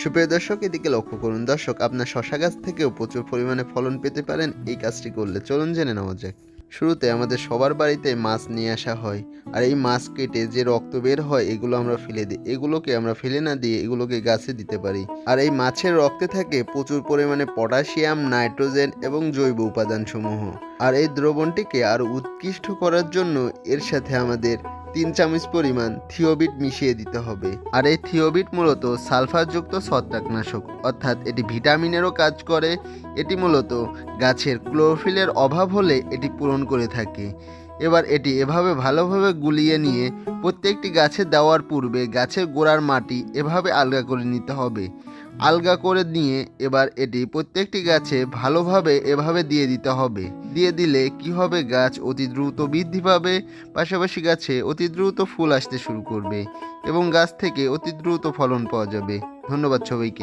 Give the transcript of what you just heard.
সুপ্রিয় দর্শক, এদিকে লক্ষ্য করুন। দর্শক, আপনার শশা গাছ থেকেও প্রচুর পরিমাণে ফলন পেতে পারেন এই কাজটি করলে। চলুন জেনে নেওয়া যাক। শুরুতে আমাদের সবার বাড়িতে মাছ নিয়ে আসা হয়, আর এই মাছ কেটে যে রক্ত বের হয় এগুলো আমরা ফেলে দিই। এগুলোকে আমরা ফেলে না দিয়ে এগুলোকে গাছে দিতে পারি। আর এই মাছের রক্তে থাকে প্রচুর পরিমাণে পটাশিয়াম, নাইট্রোজেন এবং জৈব উপাদানসমূহ। আর এই দ্রবণটিকে আরও উৎকৃষ্ট করার জন্য এর সাথে আমাদের 3 চামচ পরিমাণ থিওবিট মিশিয়ে দিতে হবে। আর এই থিওবিট মূলত সালফারযুক্ত ছত্রাকনাশক, অর্থাৎ এটি ভিটামিনেরও কাজ করে। এটি মূলত গাছের ক্লোরোফিলের অভাব হলে এটি পূরণ করে থাকে। এবার এটি এভাবে ভালোভাবে গুলিয়ে নিয়ে প্রত্যেকটি গাছে দেওয়ার পূর্বে গাছের গোড়ার মাটি এভাবে আলগা করে নিতে হবে। আলগা করে নিয়ে এবার এটি প্রত্যেকটি গাছে ভালোভাবে এভাবে দিয়ে দিতে হবে। দিয়ে দিলে কি হবে, গাছ অতি দ্রুত বৃদ্ধি পাবে, পাশাপাশি গাছে অতি দ্রুত ফুল আসতে শুরু করবে এবং গাছ থেকে অতি দ্রুত ফলন পাওয়া যাবে। ধন্যবাদ সবাইকে।